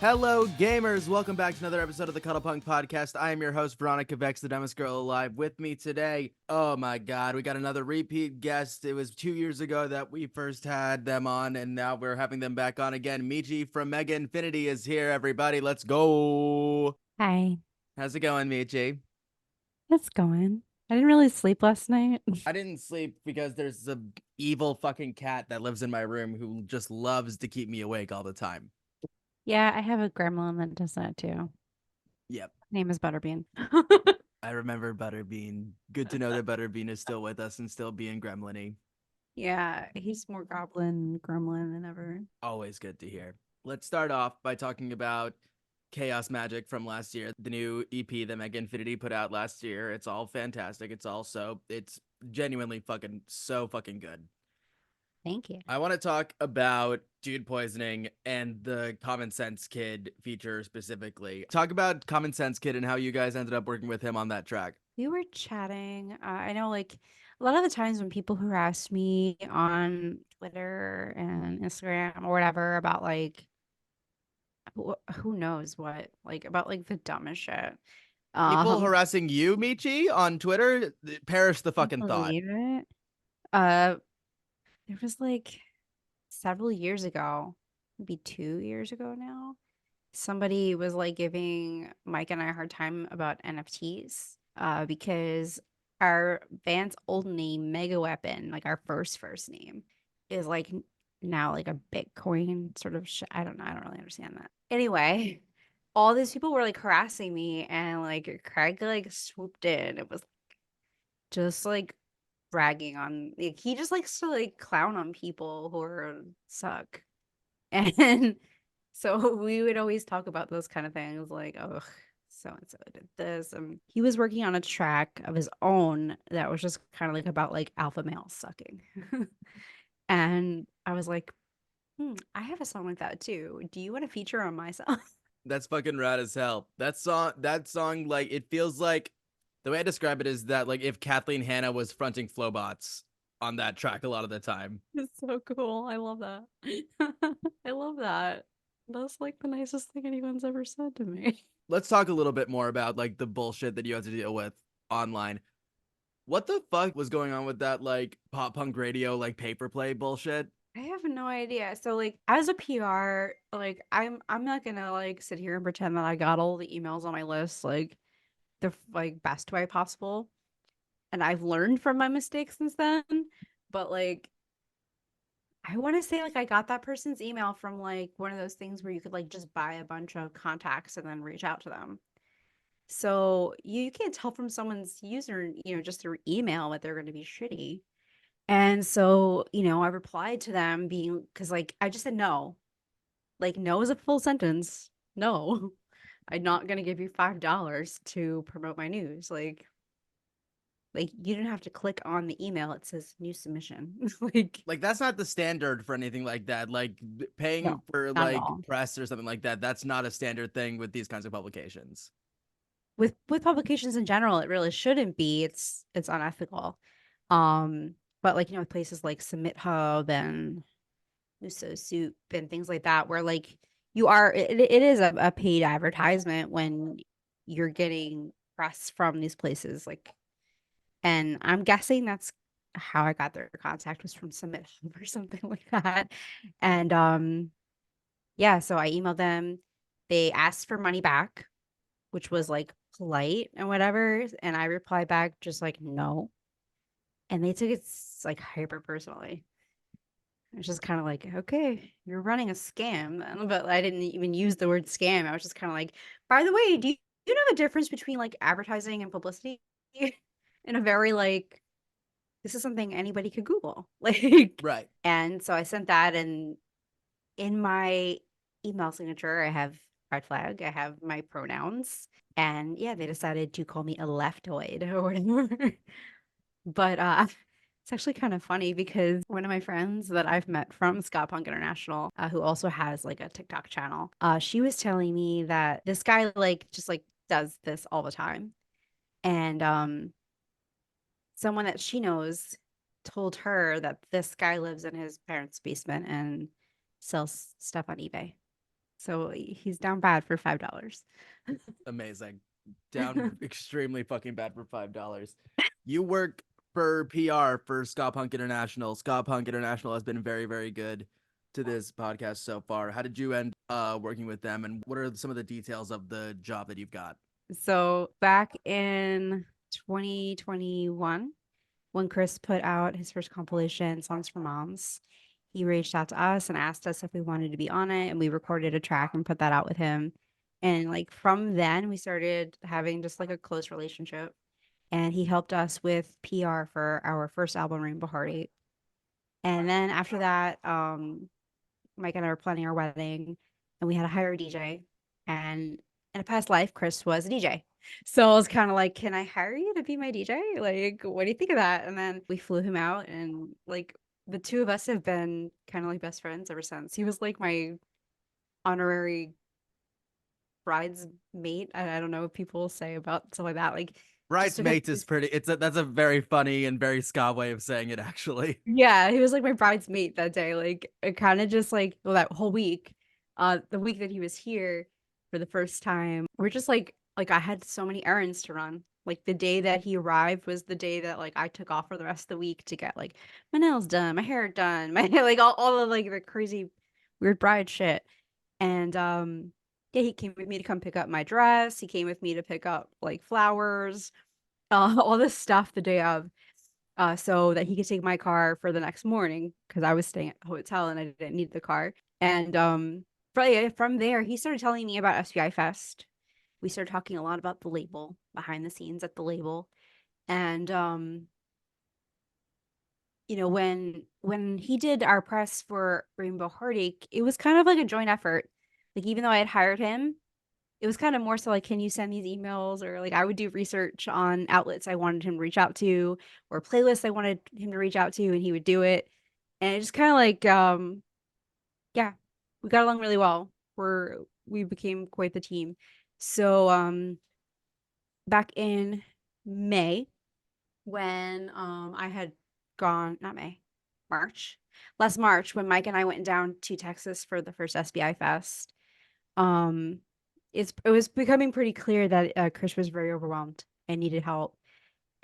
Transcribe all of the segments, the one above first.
Hello, gamers! Welcome back to another episode of the Cuddlepunk Podcast. I am your host, Veronica Vex, the dumbest girl alive. With me today, oh my god, we got another repeat guest. It was 2 years ago that we first had them on, and now we're having them back on again. Michi from Mega Infinity is here, everybody. Let's go! Hi, How's it going, Michi? it's going. I didn't really sleep last night. I didn't sleep because there's a evil fucking cat that lives in my room who just loves to keep me awake all the time. Yeah, I have a gremlin that does that too. Yep. Name is Butterbean. I remember Butterbean. Good to know that Butterbean is still with us and still being gremlin-y. Yeah, he's more goblin gremlin than ever. Always good to hear. Let's start off by talking about Chaos Magic from last year, the new EP that Mega Infinity put out last year. It's all fantastic. It's genuinely fucking so fucking good. Thank you. I want to talk about Dude Poisoning and the Common Sense Kid feature specifically. Talk about Common Sense Kid and how you guys ended up working with him on that track. We were chatting. I know, like, a lot of the times when people harass me on Twitter and Instagram or whatever about, like, who knows what, like, about, like, the dumbest shit. People Um, harassing you, Michi, on Twitter? Perish the can you fucking thought. believe it? Uh, there was, like, several years ago, maybe 2 years ago now, somebody was like giving Mike and I a hard time about NFTs because our band's old name, Mega Weapon, like our first name, is like now like a Bitcoin sort of I don't know. I don't really understand that. Anyway, all these people were like harassing me, and like Craig like swooped in. It was just like bragging on, like, he just likes to like clown on people who are suck. And so we would always talk about those kind of things like, oh, so and so did this. And he was working on a track of his own that was just kind of like about like alpha males sucking. And I was like, I have a song like that too. Do you want to feature on my song? That's fucking rad as hell. That song, like, it feels like the way I describe it is that, like, if Kathleen Hanna was fronting Flowbots on that track a lot of the time. It's so cool. I love that. I love that. That's like the nicest thing anyone's ever said to me. Let's talk a little bit more about, like, the bullshit that you have to deal with online. What the fuck was going on with that, like, pop punk radio, like, paper play bullshit? I have no idea. So like as a PR, like I'm not gonna like sit here and pretend that I got all the emails on my list like the like best way possible. And I've learned from my mistakes since then. But like I want to say like I got that person's email from like one of those things where you could like just buy a bunch of contacts and then reach out to them. So you can't tell from someone's user, just through email that they're going to be shitty. And so, I replied to them being because like I just said no. Like no is a full sentence. No. I'm not gonna give you $5 to promote my news. Like you didn't have to click on the email. It says new submission. Like Like, that's not the standard for anything like that. Like, paying no, for, not at like, all. press or something like that, that's not a standard thing with these kinds of publications. With publications in general, it really shouldn't be. It's unethical. But like, with places like Submit Hub and Uso Soup and things like that, where like it is a paid advertisement when you're getting press from these places. Like, and I'm guessing that's how I got their contact was from Submit Hub or something like that. And yeah, so I emailed them. They asked for money back, which was like polite and whatever. And I replied back just like no. And they took it like hyper personally. It's just kind of like, okay, you're running a scam. But I didn't even use the word scam. I was just kind of like, by the way, do you know the difference between like advertising and publicity? In a very like, this is something anybody could Google. Like, Right. and so I sent that, and in my email signature, I have red flag, I have my pronouns, and yeah, they decided to call me a leftoid or whatever. But it's actually kind of funny because one of my friends that I've met from Ska Punk International, who also has like a TikTok channel, she was telling me that this guy like just like does this all the time. And someone that she knows told her that this guy lives in his parents' basement and sells stuff on eBay. So he's down bad for $5. Amazing. Down extremely fucking bad for $5. You work for PR for Ska Punk International. Ska Punk International has been very, very good to this podcast so far. How did you end working with them, and what are some of the details of the job that you've got? So back in 2021, when Chris put out his first compilation, Songs for Moms, he reached out to us and asked us if we wanted to be on it, and we recorded a track and put that out with him. And like from then, we started having just like a close relationship. And he helped us with PR for our first album, Rainbow Heartache. And then after that, Mike and I were planning our wedding, and we had to hire a DJ. And in a past life, Chris was a DJ. So I was kind of like, can I hire you to be my DJ? Like, what do you think of that? And then we flew him out, and like the two of us have been kind of like best friends ever since. He was like my honorary bridesmaid. I don't know what people say about stuff like that. Like, just because Bridesmaids is pretty. That's a very funny and very ska way of saying it, actually. yeah, he was like my bridesmaid that day. Like it kind of just like well that whole week, the week that he was here for the first time, we're just like I had so many errands to run. Like the day that he arrived was the day that like I took off for the rest of the week to get like my nails done, my hair done, my like all of like the crazy weird bride shit. And yeah, he came with me to come pick up my dress. He came with me to pick up like flowers, all this stuff the day of so that he could take my car for the next morning because I was staying at a hotel and I didn't need the car. And from there, he started telling me about SPI Fest. We started talking a lot about the label, behind the scenes at the label. And you know, when he did our press for Rainbow Heartache, it was kind of like a joint effort. Like even though I had hired him, it was kind of more so like, can you send these emails? Or like I would do research on outlets I wanted him to reach out to or playlists I wanted him to reach out to, and he would do it. And it just kind of like, yeah, we got along really well. We became quite the team. So back in May, when I had gone, not May, March, last March, when Mike and I went down to Texas for the first SBI Fest, um it was becoming pretty clear that Chris was very overwhelmed and needed help.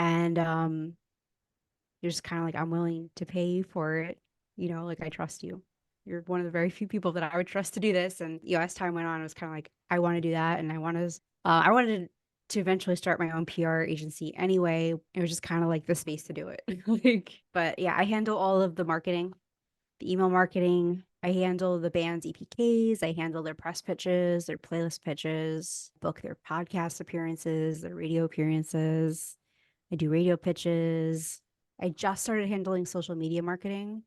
And you're just kind of like, I'm willing to pay you for it. You know, like I trust you. You're one of the very few people that I would trust to do this. And you know, as time went on, it was kind of like, I want to do that. And I wanted to eventually start my own PR agency anyway. It was just kind of like the space to do it. Like, but yeah, I handle all of the marketing, the email marketing. I handle the band's EPKs. I handle their press pitches, their playlist pitches, book their podcast appearances, their radio appearances. I do radio pitches. I just started handling social media marketing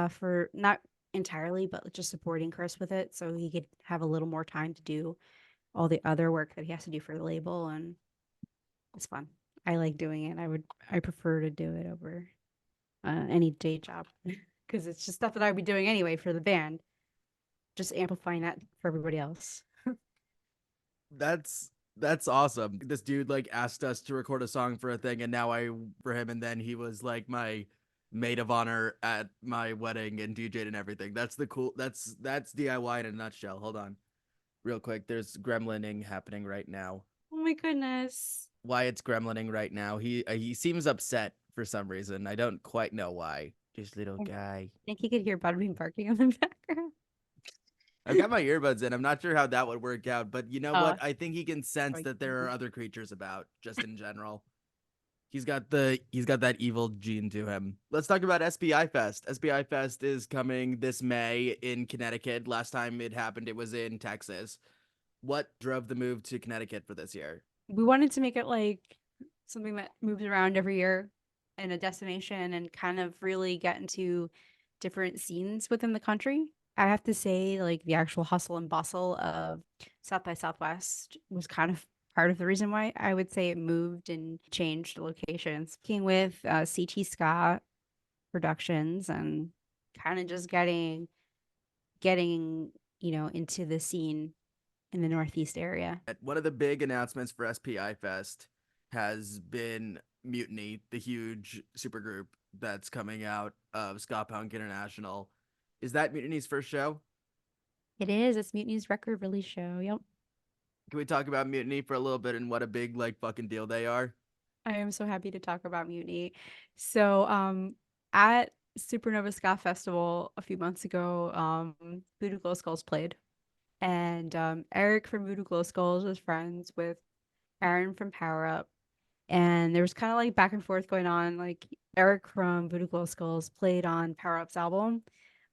for not entirely, but just supporting Chris with it so he could have a little more time to do all the other work that he has to do for the label. And it's fun. I like doing it. I prefer to do it over any day job because it's just stuff that I'd be doing anyway for the band, just amplifying that for everybody else. That's awesome. This dude like asked us to record a song for a thing, and now I for him, and then he was like my maid of honor at my wedding and DJ'd and everything. That's the cool. That's DIY in a nutshell. Hold on, real quick. There's gremlining happening right now. Oh my goodness. Wyatt's gremlining right now. He seems upset for some reason. I don't quite know why. Just little I guy. think you could hear Butterbean barking in the background. I've got my earbuds in. I'm not sure how that would work out, but you know Oh, what? I think he can sense sorry. that there are other creatures about, just in general. He's got that evil gene to him. Let's talk about SPI Fest. SPI Fest is coming this May in Connecticut. Last time it happened, it was in Texas. What drove the move to Connecticut for this year? We wanted to make it like something that moves around every year and a destination and kind of really get into different scenes within the country. I have to say, like the actual hustle and bustle of South by Southwest was kind of part of the reason why I would say it moved and changed locations. Working with CT Scott Productions and kind of just getting into the scene in the Northeast area. One of the big announcements for SPI Fest has been Mutiny, the huge supergroup that's coming out of Ska Punk International. Is that Mutiny's first show? It is. It's Mutiny's record release show. Yep. Can we talk about Mutiny for a little bit and what a big like fucking deal they are? I am so happy to talk about Mutiny. So, at Supernova Ska Festival a few months ago, Voodoo Glow Skulls played, and Eric from Voodoo Glow Skulls was friends with Aaron from Power Up, and there was kind of like back and forth going on. Like Eric from Voodoo Glow Skulls played on Power Up's album,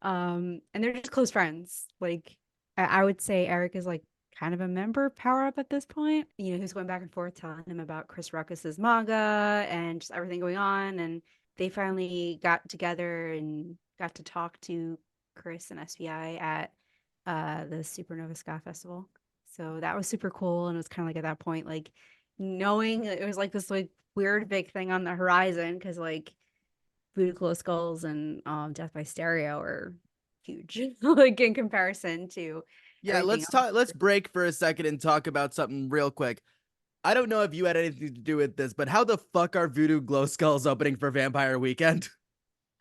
and they're just close friends. Like I would say Eric is like kind of a member of Power Up at this point. You know, who's going back and forth telling him about Chris Ruckus's manga and just everything going on. And they finally got together and got to talk to Chris and SPI at the Supernova Ska Festival. So that was super cool. And it was kind of like at that point, like knowing it was like this like weird big thing on the horizon because like Voodoo Glow Skulls and Death by Stereo are huge, like in comparison to Yeah, everything let's else. talk. Let's break for a second and talk about something real quick. I don't know if you had anything to do with this, but how the fuck are Voodoo Glow Skulls opening for Vampire Weekend?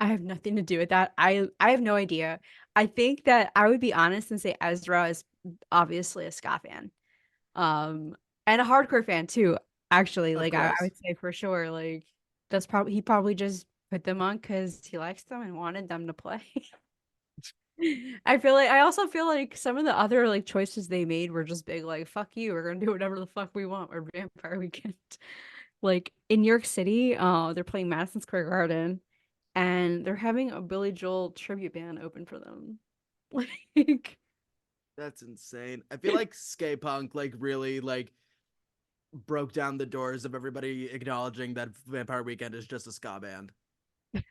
I have nothing to do with that. I have no idea. I think that I would be honest and say Ezra is obviously a ska fan, and a hardcore fan too. Actually, Of like I course. would say for sure, like that's probably he probably just put them on because he likes them and wanted them to play. I also feel like some of the other like choices they made were just big like fuck you, we're gonna do whatever the fuck we want. We're Vampire Weekend. Like in New York City, they're playing Madison Square Garden and they're having a Billy Joel tribute band open for them. Like That's insane. I feel like Ska Punk like really like broke down the doors of everybody acknowledging that Vampire Weekend is just a ska band.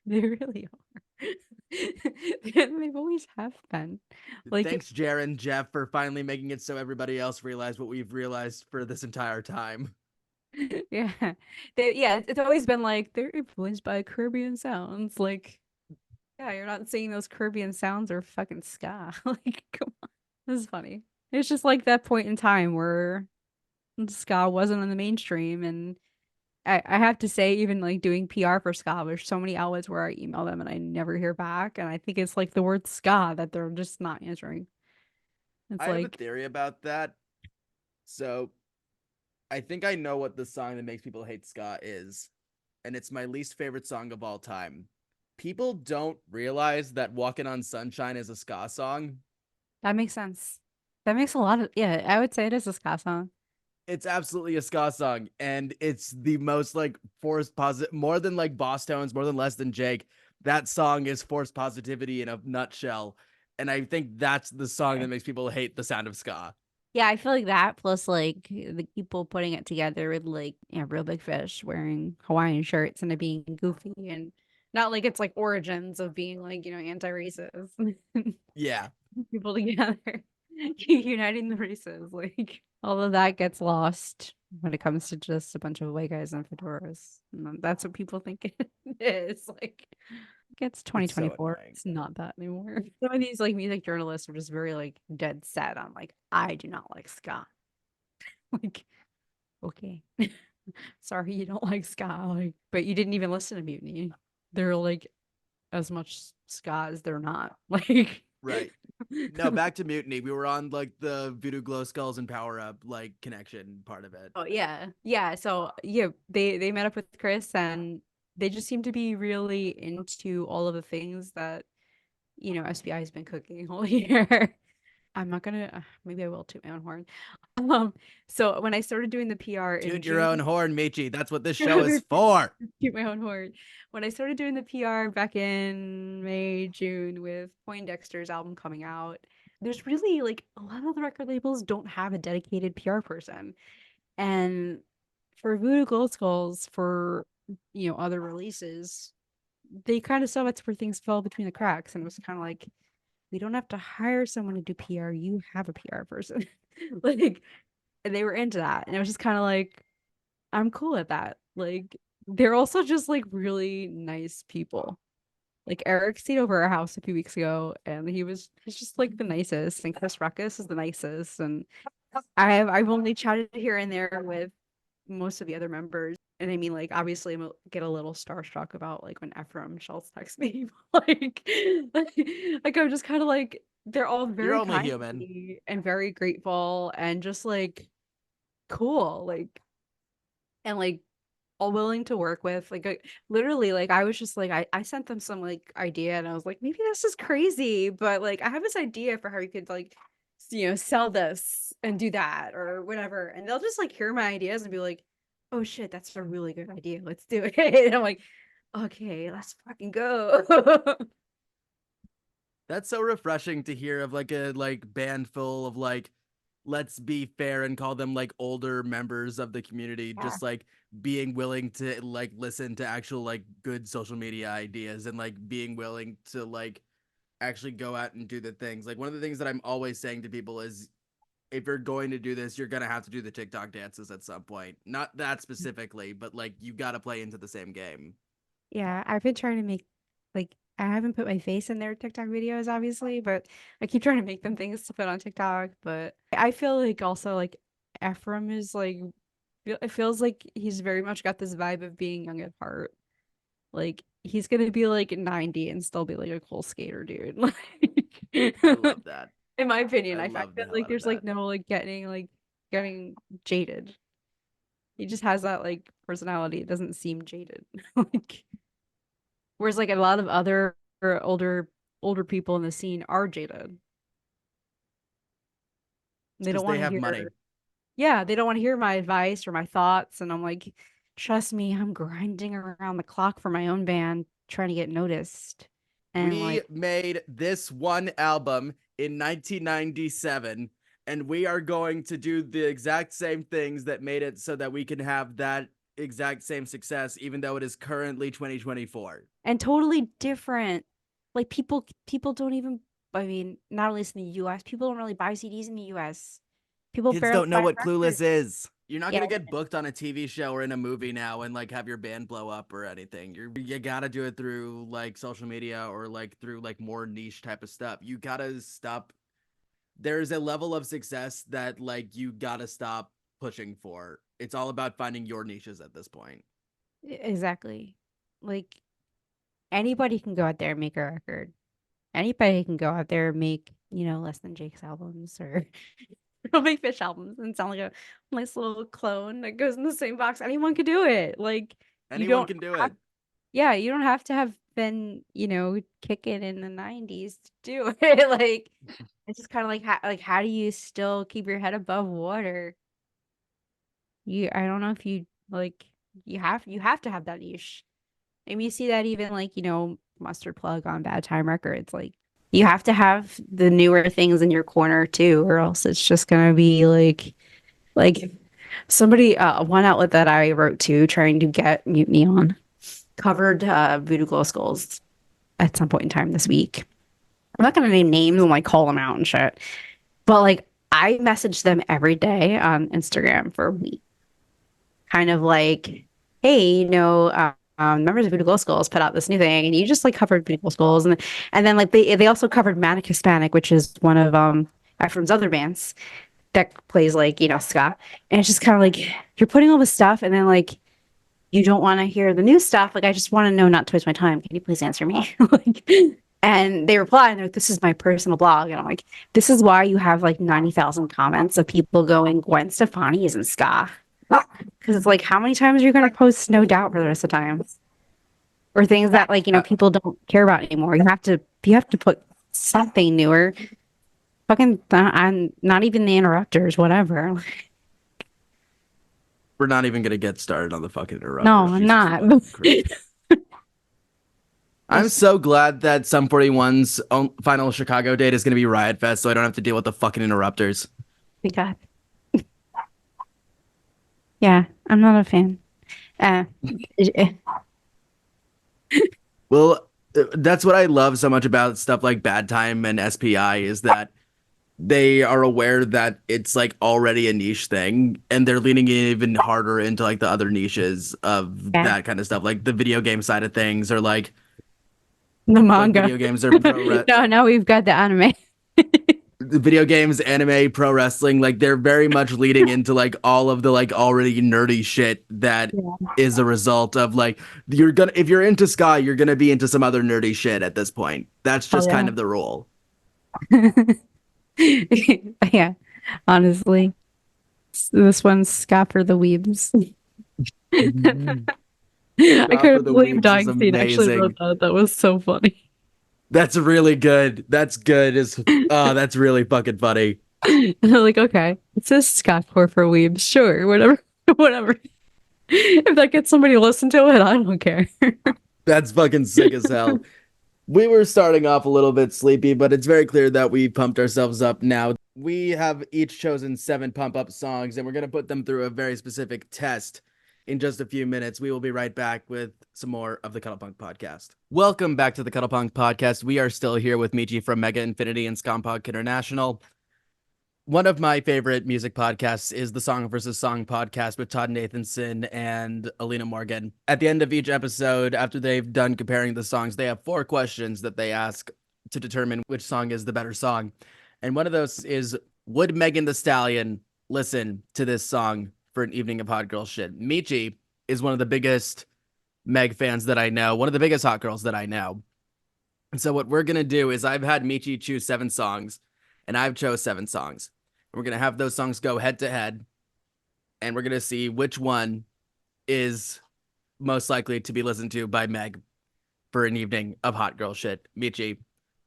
they really are. They've always have been. Like Thanks, Jer and Jeff, for finally making it so everybody else realized what we've realized for this entire time. yeah. Yeah, it's always been like they're influenced by Caribbean sounds. Like, yeah, you're not saying those Caribbean sounds are fucking ska. Like, come on. This is funny. It's just like that point in time where ska wasn't in the mainstream and I have to say, even like doing PR for ska, there's so many outlets where I email them and I never hear back. And I think it's like the word ska that they're just not answering. It's I have a like, theory about that. So I think I know what the song that makes people hate ska is, and it's my least favorite song of all time. People don't realize that Walking on Sunshine is a ska song. that makes sense. That makes a lot of, yeah, I would say it is a ska song. It's absolutely a ska song, and it's the most like forced positive, more than like Boss Tones, more than Less Than Jake. That song is forced positivity in a nutshell, and I think that's the song that makes people hate the sound of ska. Yeah, I feel like that plus like the people putting it together with like, Real Big Fish wearing Hawaiian shirts and it being goofy and not like it's like origins of being like, anti-racist. Yeah, People together, uniting the races. Like all of that gets lost when it comes to just a bunch of white guys in fedoras. And that's what people think it is. Like it's it's so 2024. annoying. It's not that anymore. Some of these like music journalists are just very like dead set on like I do not like ska. Like okay, sorry you don't like ska, like but you didn't even listen to Mutiny. They're like as much ska as they're not. Like Right. No, back to Mutiny. We were on like the Voodoo Glow Skulls and Power Up like connection part of it. oh yeah. Yeah. So yeah, they met up with Chris and they just seem to be really into all of the things that, SPI has been cooking all year. I'm not gonna maybe I will toot my own horn. Um, so when I started doing the PR in Toot your June, own horn, Michi. That's what this show is for. toot my own horn. When I started doing the PR back in May, June with Poindexter's album coming out, there's really like a lot of the record labels don't have a dedicated PR person. And for Voodoo Glow Skulls, for other releases, they kind of saw that's where things fell between the cracks, and it was kind of like we don't have to hire someone to do PR. You have a PR person, like, and they were into that, and it was just kind of like I'm cool with that. Like, they're also just like really nice people. Like Eric stayed over our house a few weeks ago, and he's just like the nicest, and Chris Ruckus is the nicest, and I've only chatted here and there with most of the other members. And I mean, like, obviously, get a little starstruck about like when Ephraim Schultz texts me, like, like I'm just kind of like they're all You're very only kind to human. me and very grateful and just like cool, like and like all willing to work with. Like literally, like I was just like I sent them some like idea and I was like, maybe this is crazy, but like I have this idea for how you could like sell this and do that or whatever. And they'll just like hear my ideas and be like, oh shit, that's a really good idea. Let's do it. And I'm like, okay, let's fucking go. That's so refreshing to hear of like a band full of like, let's be fair and call them like older members of the community, Yeah. just like being willing to like listen to actual like good social media ideas and like being willing to like actually go out and do the things. Like one of the things that I'm always saying to people is if you're going to do this, you're gonna have to do the TikTok dances at some point. Not that specifically, but like you gotta play into the same game. Yeah, I've been trying to make like I haven't put my face in their TikTok videos, obviously, but I keep trying to make them things to put on TikTok. But I feel like also like Ephraim is like it feels like he's very much got this vibe of being young at heart. Like he's gonna be like 90 and still be like a cool skater, dude. I Like love that. in my opinion, I I love the feel hell like out of there's like that. no getting jaded. He just has that like personality. It doesn't seem jaded. Like whereas like a lot of other older people in the scene are jaded. It's They because don't they want to have money. hear, yeah, they don't want to hear my advice or my thoughts. And I'm like, trust me, I'm grinding around the clock for my own band, trying to get noticed. And We like, made this one album in 1997, and we are going to do the exact same things that made it so that we can have that exact same success, even though it is currently 2024. and totally different. Like people don't even, I mean, not at least in the US, people don't really buy CDs in the US. People Kids barely don't know buy what records. Clueless is. You're not Yeah. gonna get booked on a TV show or in a movie now and like have your band blow up or anything. You gotta do it through like social media or like through like more niche type of stuff. You gotta stop. There's a level of success that like you gotta stop pushing for. It's all about finding your niches at this point. Exactly. Like anybody can go out there and make a record. Anybody can go out there and make, less than Jake's albums or make Fish albums and sound like a nice little clone that goes in the same box. Anyone could do it. Like you Anyone don't can do have, it. yeah, you don't have to have been, kicking in the 90s to do it. Like it's just kind of like how do you still keep your head above water? I don't know if you like you have to have that niche. And you see that even like, Mustard Plug on Bad Time Records. Like you have to have the newer things in your corner too, or else it's just gonna be like somebody one outlet that I wrote to trying to get Mutiny on covered Voodoo Glow Skulls at some point in time this week. I'm not gonna name names and like call them out and shit. But like I messaged them every day on Instagram for a week kind of like, hey, members of Beautiful Skulls put out this new thing, and you just like covered Beautiful Skulls, and then like they also covered Manic Hispanic, which is one of Ephraim's other bands that plays like ska, and it's just kind of like you're putting all this stuff, and then like you don't want to hear the new stuff. Like I just want to know not to waste my time. Can you please answer me? Like, and they reply, and they're like, "This is my personal blog," and I'm like, "This is why you have like 90,000 comments of people going, Gwen Stefani isn't ska." Because it's like, how many times are you going to post No Doubt for the rest of the time? Or things that like, people don't care about anymore. You have to put something newer. Fucking, I'm not even the interrupters, whatever. We're not even gonna get started on the fucking interrupters. No, I'm Jesus not. fucking Christ. I'm so glad that Sum 41's final Chicago date is going to be Riot Fest, so I don't have to deal with the fucking interrupters. Thank God. Yeah, I'm not a fan. Well, that's what I love so much about stuff like Bad Time and SPI is that they are aware that it's like already a niche thing and they're leaning even harder into like the other niches of Yeah. that kind of stuff, like the video game side of things or like The manga. video games are No, we've got the anime. the video games, anime, pro wrestling, like they're very much leading into like all of the like already nerdy shit that is a result of like if you're into ska, you're gonna be into some other nerdy shit at this point. That's just kind of the rule. Yeah, honestly, this one's Ska for the Weebs. I Stop for couldn't the believe Weeps is Dying Scene actually wrote amazing. that. That was so funny. That's really good. That's good. That's really fucking funny. Like, okay, it says Ska for Weebs. Sure, whatever, whatever. If that gets somebody to listen to it, I don't care. That's fucking sick as hell. We were starting off a little bit sleepy, but it's very clear that we pumped ourselves up now. We have each chosen 7 pump up songs, and we're going to put them through a very specific test in just a few minutes. We will be right back with some more of the Cuddlepunk Podcast. Welcome back to the Cuddlepunk Podcast. We are still here with Michi from Mega Infinity and Ska Punk International. One of my favorite music podcasts is the Song versus Song podcast with Todd Nathanson and Alina Morgan. At the end of each episode, after they've done comparing the songs, they have 4 questions that they ask to determine which song is the better song. And one of those is, would Megan Thee Stallion listen to this song for an evening of hot girl shit? Michi is one of the biggest Meg fans that I know, one of the biggest hot girls that I know. And so what we're going to do is I've had Michi choose 7 songs, and I've chose 7 songs. We're going to have those songs go head to head, and we're going to see which one is most likely to be listened to by Meg for an evening of hot girl shit. Michi,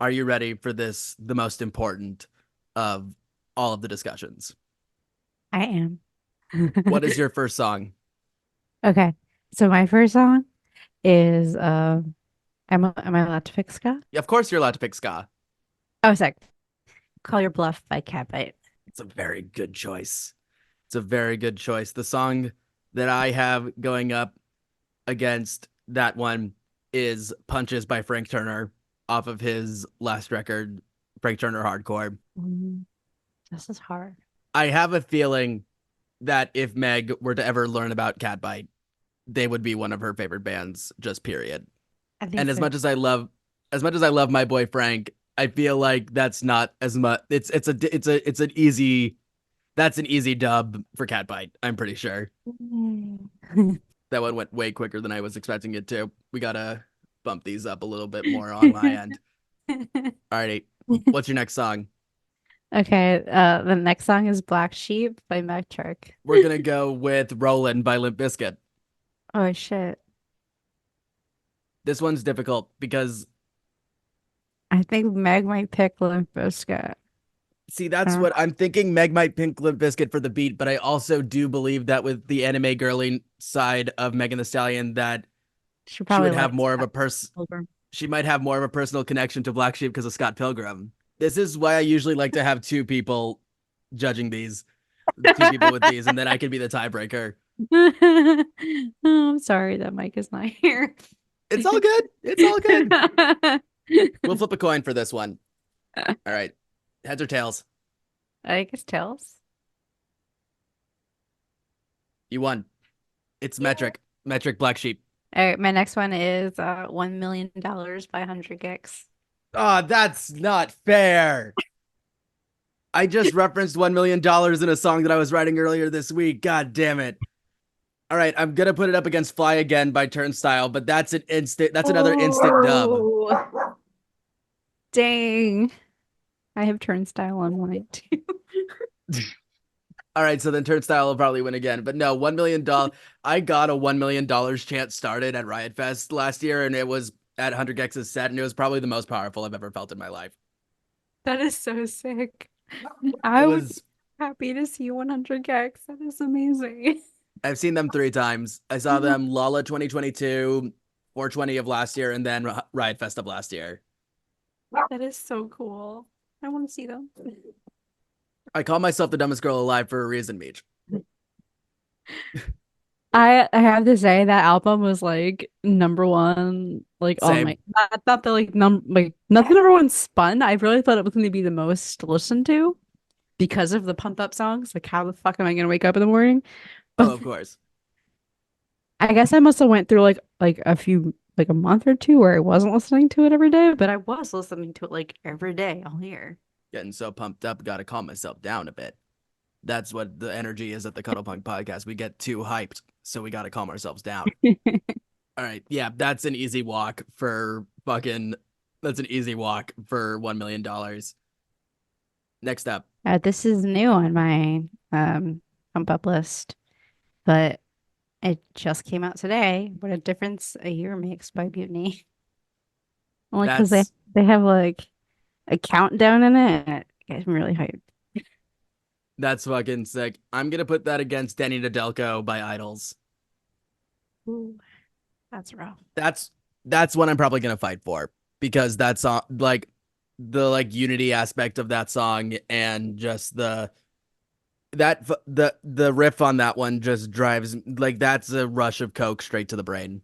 are you ready for this, the most important of all of the discussions? I am. What is your first song? Okay, so my first song is am I allowed to pick Ska? Of course you're allowed to pick Ska. Oh, sorry. Call Your Bluff by Catbite. It's a very good choice. It's a very good choice. The song that I have going up against that one is Punches by Frank Turner off of his last record, Frank Turner Hardcore. This is hard. I have a feeling that if Meg were to ever learn about Catbite, they would be one of her favorite bands, just period. I think And as so. much as I love my boy Frank, I feel like that's not as much. It's an easy, that's an easy dub for Catbite. I'm pretty sure that one went way quicker than I was expecting it to. We gotta bump these up a little bit more on my end. Alrighty, what's your next song? Okay, the next song is Black Sheep by Magick. We're gonna go with Rollin' by Limp Bizkit. Oh shit. This one's difficult because I think Meg might pick Limp Bizkit. see, that's what I'm thinking. Meg might pick Limp Bizkit for the beat, but I also do believe that with the anime girly side of Megan Thee Stallion, that She she would probably have likes more of a Pilgrim. she might have more of a personal connection to Black Sheep because of Scott Pilgrim. This is why I usually like to have 2 people judging these, 2 people with these, and then I could be the tiebreaker. Oh, I'm sorry that Mike is not here. It's all good. It's all good. We'll flip a coin for this one. All right. Heads or tails? I guess tails. You won. It's Metric. Metric Black Sheep. All right, my next one is $1 million by 100 Gex. Oh, that's not fair. I just referenced $1 million in a song that I was writing earlier this week. God damn it. All right, I'm gonna put it up against Fly Again by Turnstile, but that's another instant dub. Dang. I have Turnstile on mine too. All right, so then Turnstile will probably win again. But no, $1 million. I got a $1 million chant started at Riot Fest last year, and it was at 100 Gex's set, and it was probably the most powerful I've ever felt in my life. That is so sick. I was happy to see 100 Gex. That is amazing. I've seen them 3 times. I saw them Lolla 2022, 420 of last year, and then Riot Fest of last year. That is so cool. I want to see them. I call myself the dumbest girl alive for a reason, Meech. I have to say that album was like #1, like Same. on my not the like not the #1 spun. I really thought it was going to be the most listened to because of the pump up songs. Like, how the fuck am I going to wake up in the morning? But Oh, of course. I guess I must have went through like a month or 2 where I wasn't listening to it every day, but I was listening to it like every day all year. Getting so pumped up, gotta calm myself down a bit. That's what the energy is at the Cuddlepunk Podcast. We get too hyped, so we gotta calm ourselves down. All right, yeah, that's an easy walk for $1 million. Next up. This is new on my pump up list, but it just came out today. What a difference a year makes by Mutiny. Only because That's they have like a countdown in it. And it gets me really hyped. that's fucking sick. I'm gonna put that against Denny Nedelko by Idols. Ooh, that's rough. That's one I'm probably gonna fight for because that's like the like unity aspect of that song and just the riff on that one just drives like that's a rush of coke straight to the brain.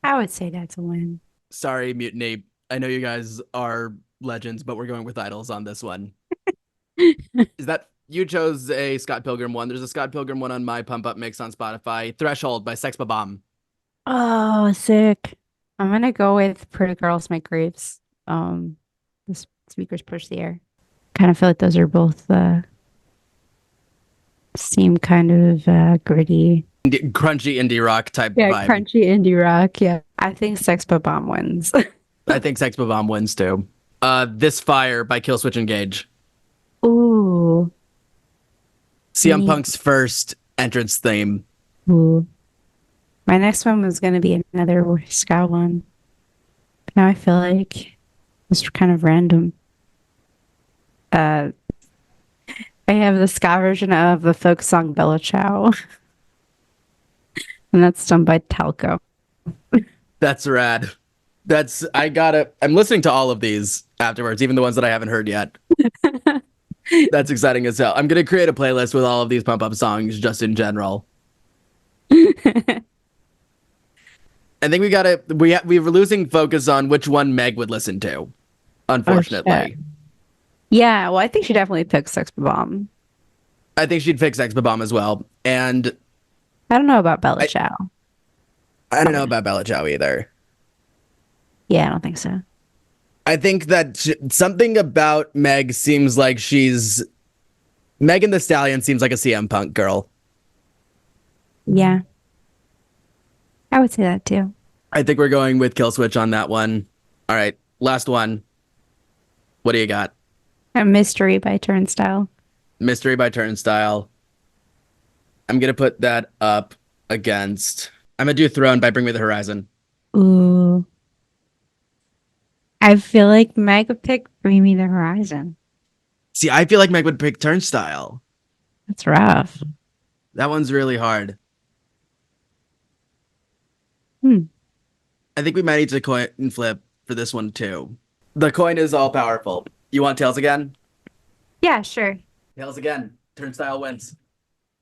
I would say that's a win. Sorry, Mutiny. I know you guys are legends, but we're going with Idols on this one. Is that you chose a Scott Pilgrim one? There's a Scott Pilgrim one on my pump up mix on Spotify. Threshold by Sex Bomb. Oh, sick. I'm gonna go with Pretty Girls Make Graves. The speakers push the air. Kind of feel like those are both seem kind of gritty. Crunchy indie rock type Yeah, vibe. crunchy indie rock. Yeah. I think Sex Bomb wins. I think Sex Bomb wins too. This Fire by Killswitch Engage. Ooh. CM Me. Punk's first entrance theme. Ooh. My next one was gonna be another ska one. But now I feel like it's kind of random. I have the ska version of the folk song Bella Ciao. And that's done by Talco. That's rad. I'm listening to all of these afterwards, even the ones that I haven't heard yet. That's exciting as hell. I'm gonna create a playlist with all of these pump up songs just in general. I think we were losing focus on which one Meg would listen to, unfortunately. Yeah, well, I think she definitely picked Sex Bomb. I think she'd pick Sex Bomb as well. And I don't know about Bella Ciao. I don't know about Bella Ciao either. Yeah, I don't think so. I think that something about Meg seems like Megan Thee Stallion seems like a CM Punk girl. Yeah. I would say that too. I think we're going with Killswitch on that one. All right, last one. What do you got? A Mystery by Turnstile. Mystery by Turnstile. I'm going to put that up against... I'm going to do Throne by Bring Me the Horizon. Ooh. I feel like Meg would pick Bring Me the Horizon. See, I feel like Meg would pick Turnstile. That's rough. That one's really hard. I think we might need to coin flip for this one too. The coin is all powerful. You want tails again? Yeah, sure. Tails again. Turnstile wins.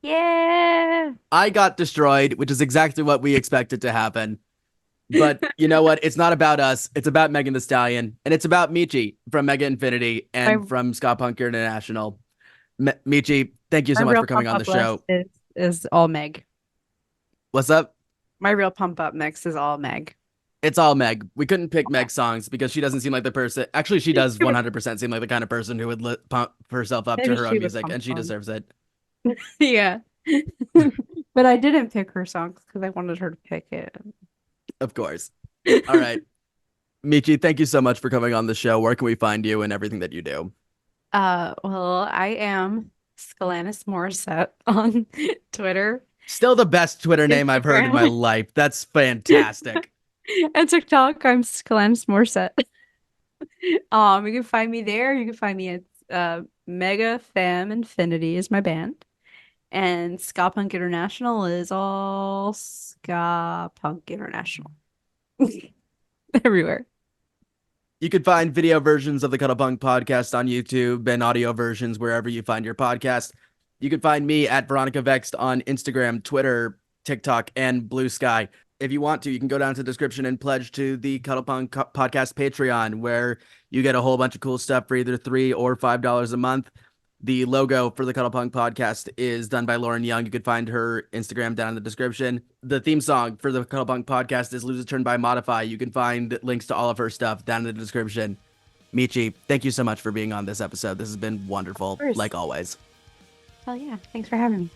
Yeah. I got destroyed, which is exactly what we expected to happen. But you know what? It's not about us. It's about Megan Thee Stallion. And it's about Michi from Mega Infinity and from Ska Punk International. Michi, thank you so much for coming on the show. Is all Meg. What's up? My real pump up mix is all Meg. It's all Meg. We couldn't pick Meg songs because she doesn't seem like the person. Actually, she does 100% seem like the kind of person who would pump herself up to her own music, and she deserves it. Yeah. But I didn't pick her songs because I wanted her to pick it. Of course. All right. Michi, thank you so much for coming on the show. Where can we find you and everything that you do? Well, I am Scalanis Morissette on Twitter. Still the best Twitter name I've heard in my life. That's fantastic. And TikTok, I'm Scalanis Morissette. You can find me there. You can find me at Mega Fam Infinity is my band. And Ska Punk International is all Ska Punk International. Everywhere. You can find video versions of the Cuddlepunk podcast on YouTube and audio versions wherever you find your podcast. You can find me at Veronica Vext on Instagram, Twitter, TikTok, and Blue Sky. If you want to, you can go down to the description and pledge to the Cuddlepunk Podcast Patreon, where you get a whole bunch of cool stuff for either $3 or $5 a month. The logo for the Cuddlepunk Podcast is done by Lauren Young. You can find her Instagram down in the description. The theme song for the Cuddlepunk Podcast is Lose a Turn by Modify. You can find links to all of her stuff down in the description. Michi, thank you so much for being on this episode. This has been wonderful, like always. Hell yeah. Thanks for having me.